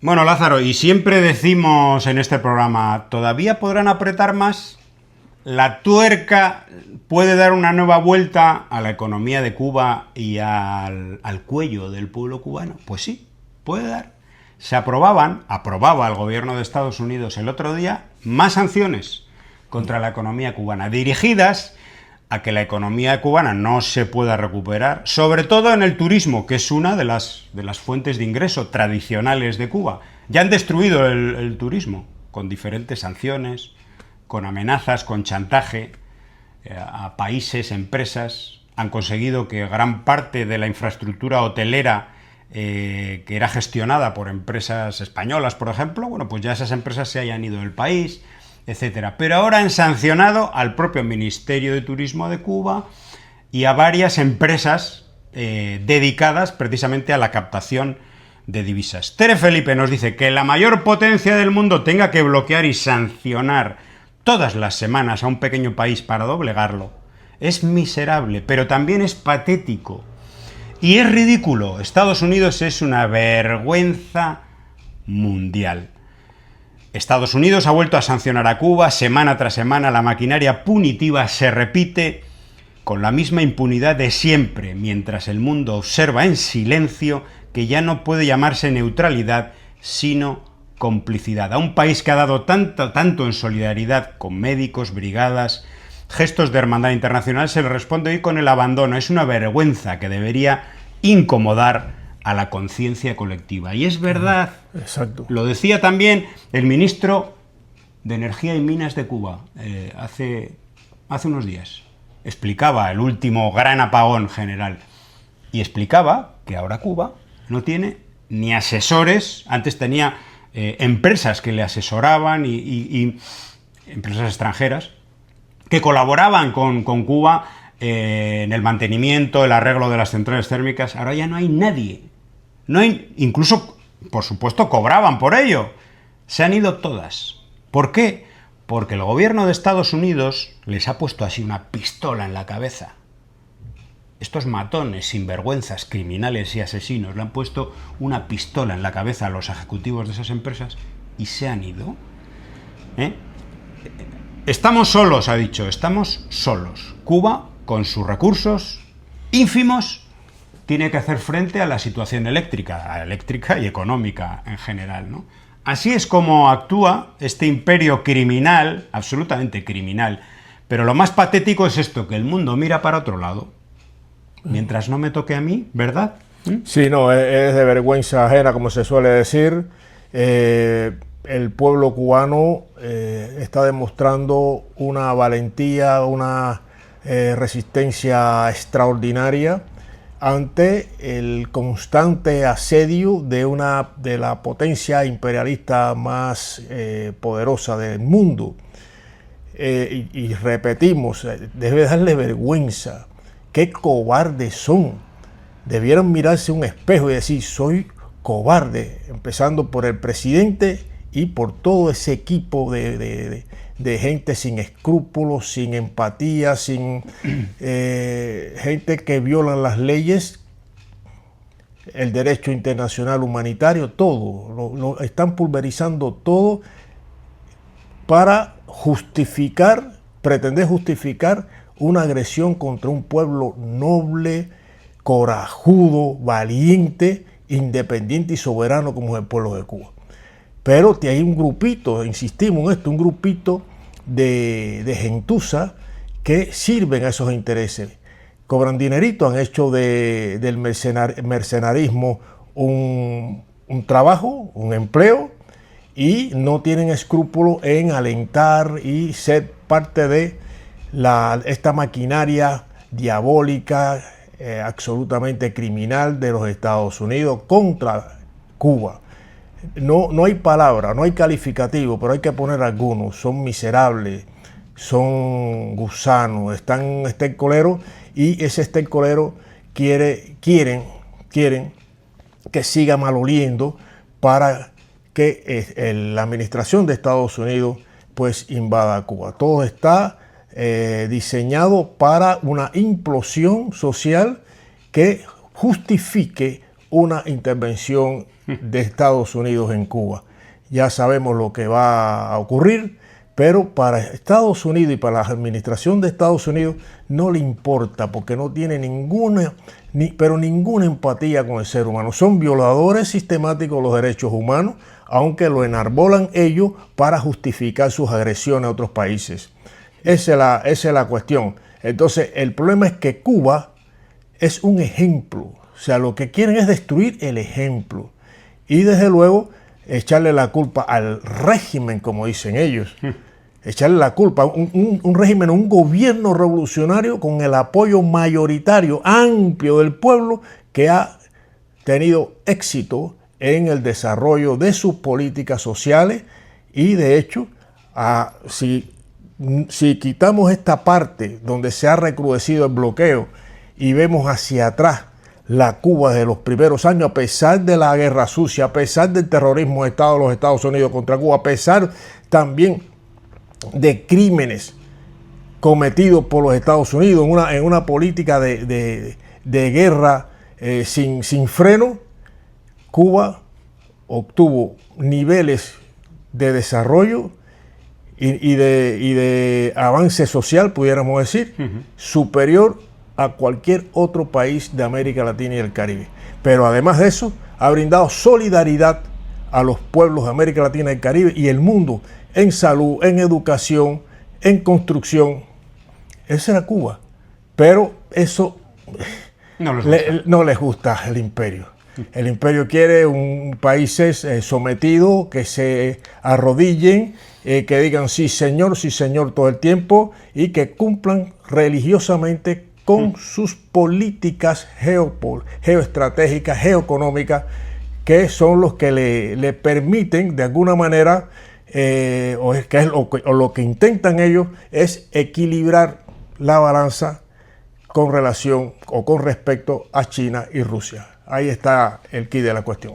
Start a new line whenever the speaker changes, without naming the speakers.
Bueno, Lázaro, y siempre decimos en este programa, ¿todavía podrán apretar más? ¿La tuerca puede dar una nueva vuelta a la economía de Cuba y al cuello del pueblo cubano? Pues sí, puede dar. Aprobaba el gobierno de Estados Unidos el otro día más sanciones contra la economía cubana, dirigidas a que la economía cubana no se pueda recuperar, sobre todo en el turismo, que es una de las fuentes de ingreso tradicionales de Cuba. Ya han destruido el turismo con diferentes sanciones, con amenazas, con chantaje a países, empresas. Han conseguido que gran parte de la infraestructura hotelera que era gestionada por empresas españolas, por ejemplo, bueno, pues ya esas empresas se hayan ido del país, etcétera. Pero ahora han sancionado al propio Ministerio de Turismo de Cuba y a varias empresas dedicadas precisamente a la captación de divisas. Tere Felipe nos dice que la mayor potencia del mundo tenga que bloquear y sancionar todas las semanas a un pequeño país para doblegarlo es miserable, pero también es patético y es ridículo. Estados Unidos es una vergüenza mundial. Estados Unidos ha vuelto a sancionar a Cuba semana tras semana. La maquinaria punitiva se repite con la misma impunidad de siempre, mientras el mundo observa en silencio que ya no puede llamarse neutralidad, sino complicidad. A un país que ha dado tanto en solidaridad con médicos, brigadas, gestos de hermandad internacional, se le responde hoy con el abandono. Es una vergüenza que debería incomodar a la conciencia colectiva. Y es verdad.
Exacto.
Lo decía también el ministro de Energía y Minas de Cuba hace unos días. Explicaba el último gran apagón general y explicaba que ahora Cuba no tiene ni asesores. Antes tenía empresas que le asesoraban y empresas extranjeras que colaboraban con Cuba en el mantenimiento, el arreglo de las centrales térmicas. Ahora ya no hay nadie. No hay, incluso, por supuesto, cobraban por ello. Se han ido todas. ¿Por qué? Porque el gobierno de Estados Unidos les ha puesto así una pistola en la cabeza. Estos matones, sinvergüenzas, criminales y asesinos le han puesto una pistola en la cabeza a los ejecutivos de esas empresas y se han ido. Estamos solos, ha dicho, estamos solos. Cuba, con sus recursos ínfimos, tiene que hacer frente a la situación eléctrica y económica en general, ¿no? Así es como actúa este imperio criminal, absolutamente criminal. Pero lo más patético es esto, que el mundo mira para otro lado, mientras no me toque a mí, ¿verdad?
Sí, no, es de vergüenza ajena, como se suele decir. El pueblo cubano está demostrando una valentía, una resistencia extraordinaria ante el constante asedio de la potencia imperialista más poderosa del mundo. Y repetimos, debe darle vergüenza. ¡Qué cobardes son! Debieron mirarse un espejo y decir, soy cobarde, empezando por el presidente y por todo ese equipo de gente sin escrúpulos, sin empatía, sin gente que viola las leyes, el derecho internacional humanitario, todo. Lo están pulverizando todo para justificar, pretender justificar una agresión contra un pueblo noble, corajudo, valiente, independiente y soberano como es el pueblo de Cuba. Pero hay un grupito, insistimos en esto, un grupito de gentuza que sirven a esos intereses. Cobran dinerito, han hecho del mercenarismo un trabajo, un empleo, y no tienen escrúpulo en alentar y ser parte de esta maquinaria diabólica, absolutamente criminal de los Estados Unidos contra Cuba. No hay palabra, no hay calificativo, pero hay que poner algunos. Son miserables, son gusanos, está el colero, y ese estercolero quieren que siga maloliendo para que la administración de Estados Unidos pues invada Cuba. Todo está diseñado para una implosión social que justifique una intervención de Estados Unidos en Cuba. Ya sabemos lo que va a ocurrir, pero para Estados Unidos y para la administración de Estados Unidos no le importa, porque no tiene ninguna empatía con el ser humano. Son violadores sistemáticos de los derechos humanos, aunque lo enarbolan ellos para justificar sus agresiones a otros países. Esa es la cuestión. Entonces, el problema es que Cuba es un ejemplo. O sea, lo que quieren es destruir el ejemplo. Y desde luego, echarle la culpa al régimen, como dicen ellos. Echarle la culpa a un régimen, un gobierno revolucionario con el apoyo mayoritario, amplio del pueblo, que ha tenido éxito en el desarrollo de sus políticas sociales. Y de hecho, si quitamos esta parte donde se ha recrudecido el bloqueo y vemos hacia atrás la Cuba de los primeros años, a pesar de la guerra sucia, a pesar del terrorismo de los Estados Unidos contra Cuba, a pesar también de crímenes cometidos por los Estados Unidos en una política de guerra sin freno, Cuba obtuvo niveles de desarrollo y de avance social, pudiéramos decir, superior a cualquier otro país de América Latina y el Caribe. Pero además de eso, ha brindado solidaridad a los pueblos de América Latina y el Caribe y el mundo en salud, en educación, en construcción. Esa era Cuba. Pero eso no les gusta el imperio. El imperio quiere países sometidos, que se arrodillen, que digan sí señor todo el tiempo y que cumplan religiosamente con sus políticas geoestratégicas, geoeconómicas, que son los que le permiten de alguna manera, o lo que intentan ellos es equilibrar la balanza con relación o con respecto a China y Rusia. Ahí está el quid de la cuestión.